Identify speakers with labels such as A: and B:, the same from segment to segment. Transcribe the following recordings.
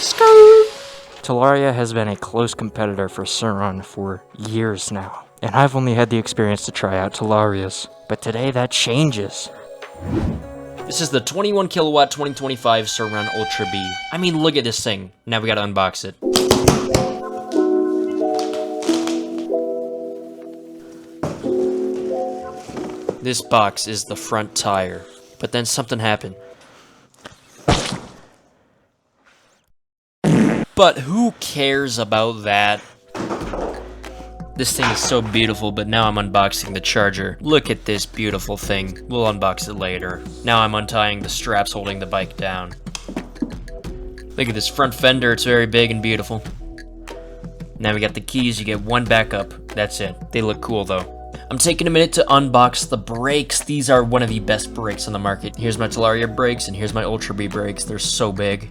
A: Talaria has been a close competitor for Surron for years now, and I've only had the experience to try out Talaria's, but today that changes.
B: This is the 21 kilowatt 2025 Surron Ultra B. I mean, look at this thing. Now we gotta unbox it. This box is the front tire, but then something happened. But who cares about that? This thing is so beautiful, but now I'm unboxing the charger. Look at this beautiful thing. We'll unbox it later. Now I'm untying the straps holding the bike down. Look at this front fender, it's very big and beautiful. Now we got the keys, you get one backup. That's it. They look cool though. I'm taking a minute to unbox the brakes. These are one of the best brakes on the market. Here's my Talaria brakes and here's my Ultra B brakes. They're so big.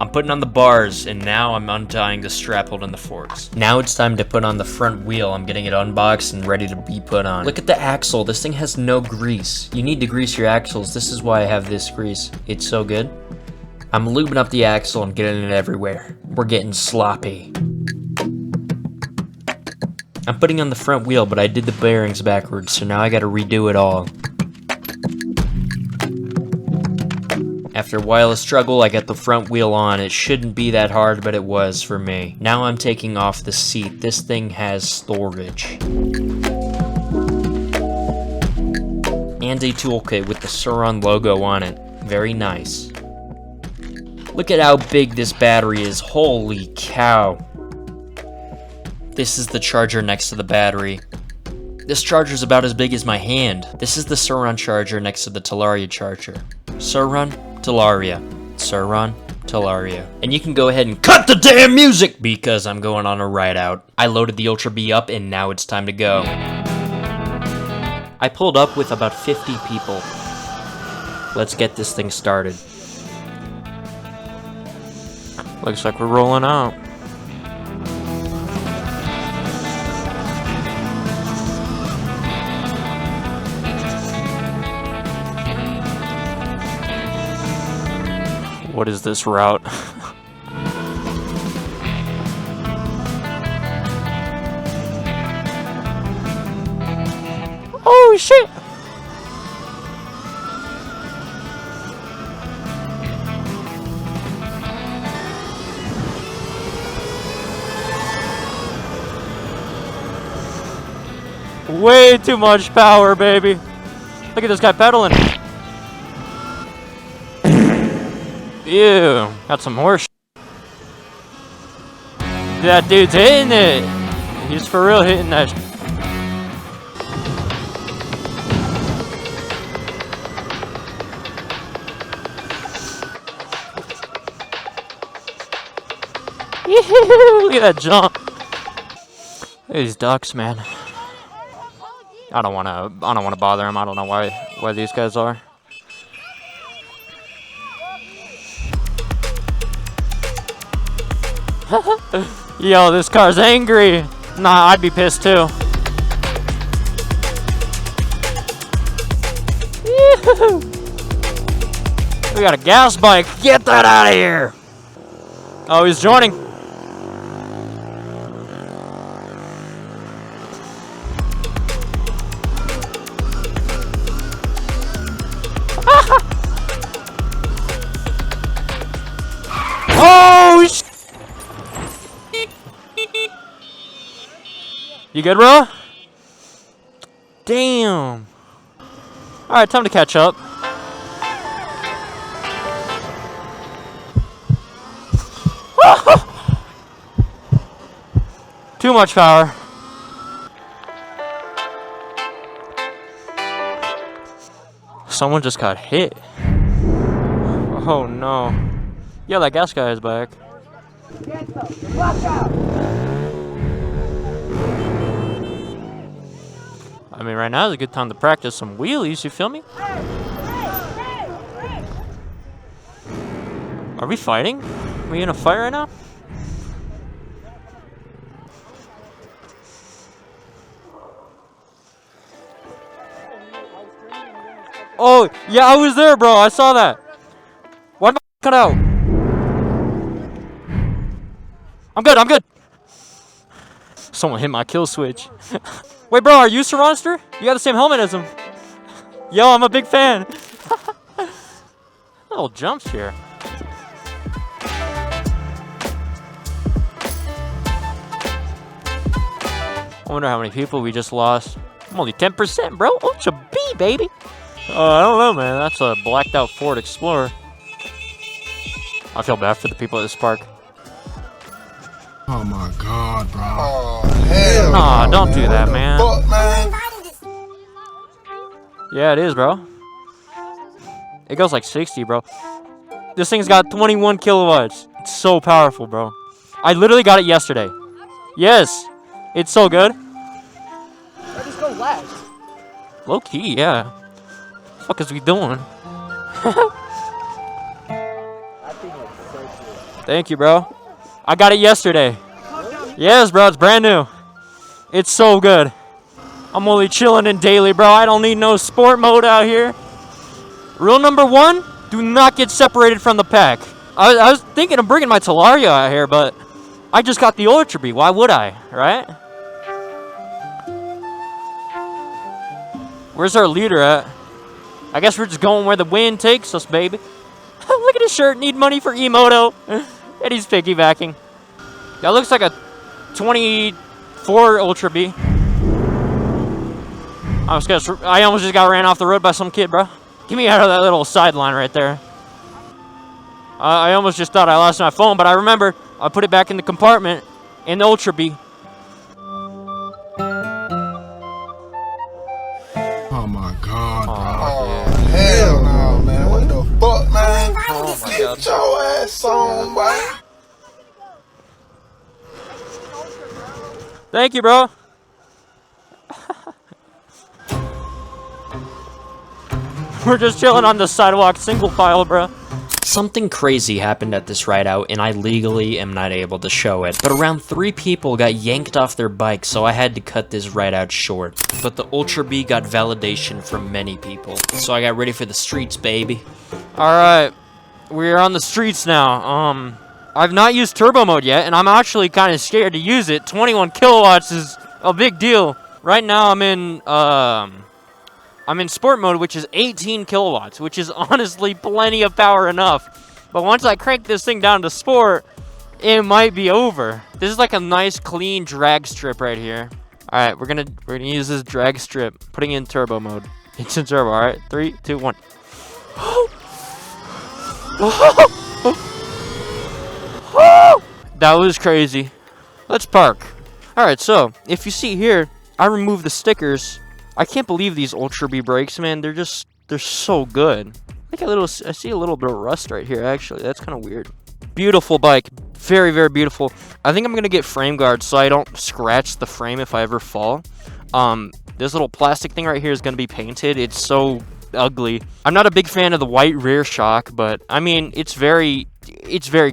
B: I'm putting on the bars, and now I'm untying the strap holding the forks. Now it's time to put on the front wheel. I'm getting it unboxed and ready to be put on. Look at the axle. This thing has no grease. You need to grease your axles. This is why I have this grease. It's so good. I'm lubing up the axle and getting it everywhere. We're getting sloppy. I'm putting on the front wheel, but I did the bearings backwards, so now I gotta redo it all. After a while of struggle, I got the front wheel on. It shouldn't be that hard, but it was for me. Now I'm taking off the seat. This thing has storage. And a toolkit with the Surron logo on it. Very nice. Look at how big this battery is. Holy cow. This is the charger next to the battery. This charger is about as big as my hand. This is the Surron charger next to the Talaria charger. Surron, Talaria. Surron, Talaria. And you can go ahead and cut the damn music because I'm going on a ride out. I loaded the Ultra B up and now it's time to go. I pulled up with about 50 people. Let's get this thing started.
A: Looks like we're rolling out. What is this route? Oh shit! Way too much power, baby. Look at this guy pedaling. Ew, got some horse. That dude's hitting it. He's for real hitting that. Look at that jump. Look at these ducks, man. I don't wanna bother them. I don't know why these guys are. Yo, this car's angry. Nah, I'd be pissed too. We got a gas bike. Get that out of here. Oh, he's joining. Oh, shit. You good, bro? Damn. Alright, time to catch up. Too much power. Someone just got hit. Oh no. Yeah, that gas guy is back. I mean, right now is a good time to practice some wheelies, you feel me? Are we fighting? Are we in a fight right now? Oh, yeah, I was there, bro. I saw that. Why did I cut out? I'm good, I'm good. Someone hit my kill switch. Wait, bro, are you Surronster? You got the same helmet as him. Yo, I'm a big fan. Little jumps here. I wonder how many people we just lost. I'm only 10%, bro. Ultra B, baby. I don't know, man. That's a blacked out Ford Explorer. I feel bad for the people at this park.
C: Oh my god, bro.
D: Oh, hell
A: Aw,
D: no,
A: don't do that, man.
D: Fuck, man.
A: Yeah, it is, bro. It goes like 60, bro. This thing's got 21 kilowatts. It's so powerful, bro. I literally got it yesterday. Yes. It's so good.
E: I just go left.
A: Low key, yeah. What the fuck is we doing?
E: I think it's so cool.
A: Thank you, bro. I got it yesterday. Yes, bro. It's brand new. It's so good. I'm only chilling in daily, bro. I don't need no sport mode out here. Rule number 1, do not get separated from the pack. I was thinking of bringing my Talaria out here, but I just got the Ultra Bee. Why would I, right? Where's our leader at? I guess we're just going where the wind takes us, baby. Look at his shirt. Need money for E-Moto. And he's piggybacking. That looks like a 24 Ultra Bee. I almost just got ran off the road by some kid, bro. Get me out of that little sideline right there. I almost just thought I lost my phone, but I remember I put it back in the compartment in the Ultra Bee.
C: Oh my god, bro.
D: Oh, hell no, man. What the fuck, man?
A: Oh my
D: Get your ass on, boy.
A: Thank you, bro. We're just chilling on the sidewalk, single file, bro.
B: Something crazy happened at this ride out, and I legally am not able to show it. But around 3 people got yanked off their bikes, so I had to cut this ride out short. But the Ultra Bee got validation from many people, so I got ready for the streets, baby.
A: Alright, we're on the streets now. I've not used turbo mode yet, and I'm actually kind of scared to use it. 21 kilowatts is a big deal. Right now I'm in sport mode, which is 18 kilowatts, which is honestly plenty of power enough. But once I crank this thing down to sport, it might be over. This is like a nice clean drag strip right here. Alright, we're gonna use this drag strip, putting in turbo mode. It's in turbo, alright? 3, 2, 1. That was crazy. Let's park. Alright, so if you see here, I removed the stickers. I can't believe these Ultra Bee brakes, man. They're so good. I see a little bit of rust right here, actually. That's kind of weird. Beautiful bike. Very, very beautiful. I think I'm going to get frame guards so I don't scratch the frame if I ever fall. This little plastic thing right here is going to be painted. It's so ugly. I'm not a big fan of the white rear shock, but I mean, it's very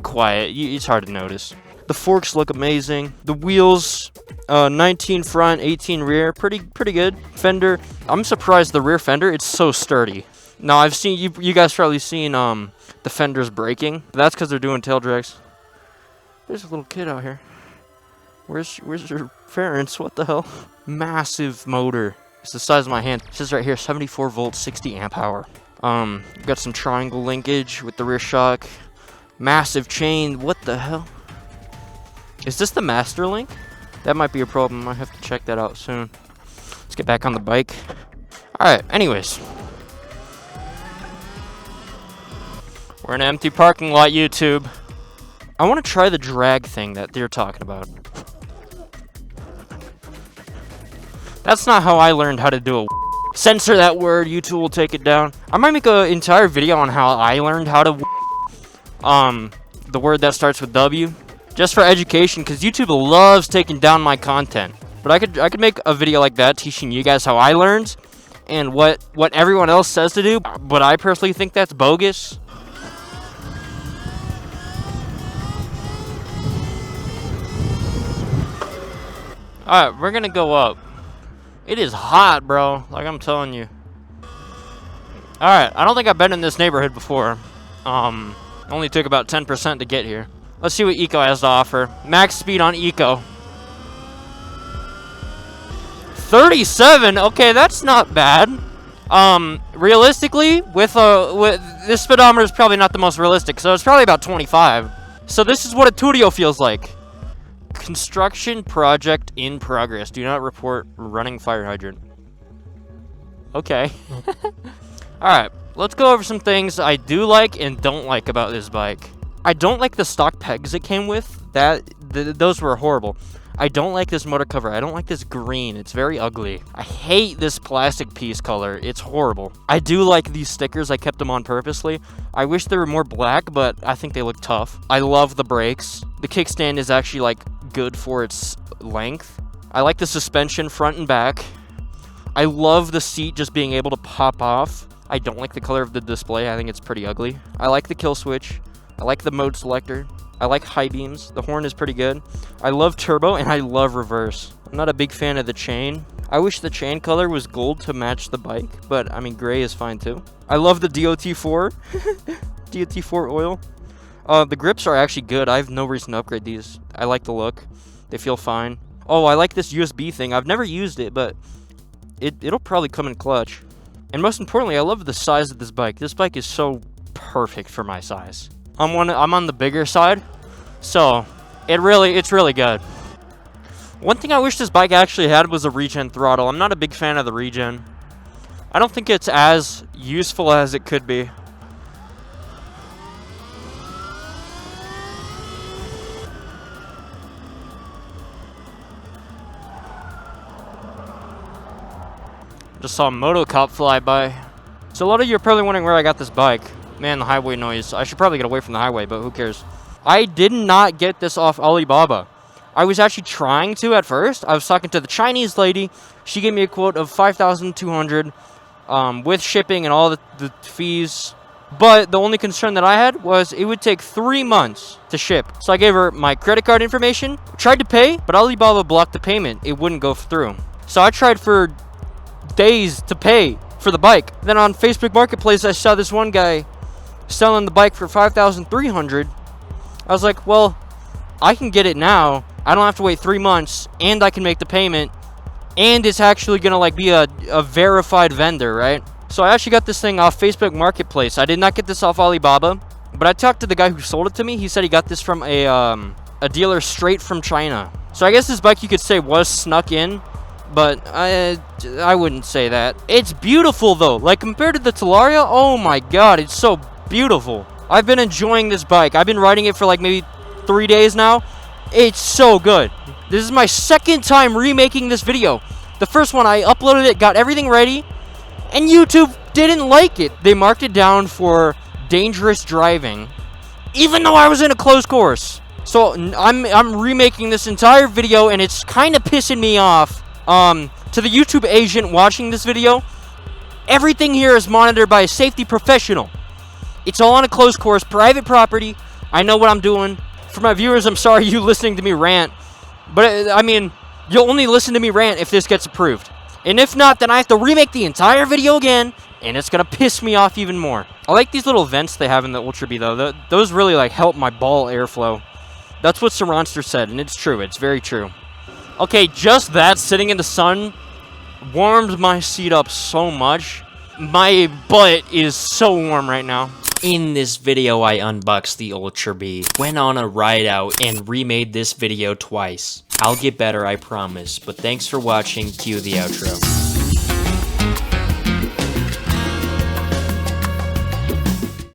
A: quiet. It's hard to notice. The forks look amazing. The wheels, 19 front, 18 rear, pretty good. Fender, I'm surprised the rear fender, it's so sturdy. Now I've seen you guys probably seen the fenders breaking. That's because they're doing tail drags. There's a little kid out here. Where's your parents? What the hell? Massive motor. It's the size of my hand. It says right here, 74 volts, 60 amp hour. Got some triangle linkage with the rear shock. Massive chain. What the hell? Is this the master link? That might be a problem. I have to check that out soon. Let's get back on the bike. Alright, anyways. We're in an empty parking lot, YouTube. I want to try the drag thing that they're talking about. That's not how I learned how to do a censor that word. YouTube will take it down. I might make an entire video on how I learned how to the word that starts with W. Just for education, because YouTube loves taking down my content. But I could make a video like that teaching you guys how I learned and what everyone else says to do. But I personally think that's bogus. Alright, we're gonna go up. It is hot, bro. Like I'm telling you. Alright, I don't think I've been in this neighborhood before. Only took about 10% to get here. Let's see what Eco has to offer. Max speed on Eco. 37. Okay, that's not bad. Realistically, with this speedometer is probably not the most realistic, so it's probably about 25. So this is what a Turio feels like. Construction project in progress. Do not report running fire hydrant. Okay. Alright, let's go over some things I do like and don't like about this bike. I don't like the stock pegs it came with. Those were horrible. I don't like this motor cover. I don't like this green. It's very ugly. I hate this plastic piece color. It's horrible. I do like these stickers. I kept them on purposely. I wish they were more black, but I think they look tough. I love the brakes. The kickstand is actually, like, good for its length. I like the suspension front and back. I love the seat just being able to pop off. I don't like the color of the display. I think it's pretty ugly. I like the kill switch. I like the mode selector. I like high beams. The horn is pretty good. I love turbo and I love reverse. I'm not a big fan of the chain. I wish the chain color was gold to match the bike, but I mean gray is fine too. I love the DOT4. DOT4 oil. The grips are actually good. I have no reason to upgrade these. I like the look. They feel fine. Oh, I like this USB thing. I've never used it, but it'll probably come in clutch. And most importantly, I love the size of this bike. This bike is so perfect for my size. I'm on the bigger side, so it's really good. One thing I wish this bike actually had was a regen throttle. I'm not a big fan of the regen. I don't think it's as useful as it could be. Just saw a moto cop fly by. So a lot of you are probably wondering where I got this bike. Man, the highway noise. I should probably get away from the highway, but who cares? I did not get this off Alibaba. I was actually trying to at first. I was talking to the Chinese lady. She gave me a quote of 5,200 with shipping and all the fees. But the only concern that I had was it would take 3 months to ship. So I gave her my credit card information, tried to pay, but Alibaba blocked the payment. It wouldn't go through. So I tried for days to pay for the bike. Then on Facebook Marketplace, I saw this one guy selling the bike for 5,300. I was like, well, I can get it now. I don't have to wait 3 months, and I can make the payment, and it's actually gonna like be a verified vendor, right? So I actually got this thing off Facebook Marketplace. I did not get this off Alibaba, but I talked to the guy who sold it to me. He said he got this from a dealer straight from China. So I guess this bike you could say was snuck in, but I wouldn't say that. It's beautiful though. Like compared to the Talaria, oh my god, it's so beautiful. I've been enjoying this bike. I've been riding it for like maybe 3 days now. It's so good. This is my second time remaking this video. The first one I uploaded it, got everything ready, and YouTube didn't like it. They marked it down for dangerous driving, even though I was in a closed course. So I'm remaking this entire video, and it's kind of pissing me off. To the YouTube agent watching this video, everything here is monitored by a safety professional. It's all on a closed course, private property. I know what I'm doing. For my viewers, I'm sorry you listening to me rant. But, I mean, you'll only listen to me rant if this gets approved. And if not, then I have to remake the entire video again, and it's going to piss me off even more. I like these little vents they have in the Ultra B, though. Those really, like, help my ball airflow. That's what Surronster said, and it's true. It's very true. Okay, just that, sitting in the sun, warmed my seat up so much. My butt is so warm right now.
B: In this video, I unboxed the Ultra B, went on a ride out, and remade this video twice. I'll get better, I promise, but thanks for watching. Cue the outro.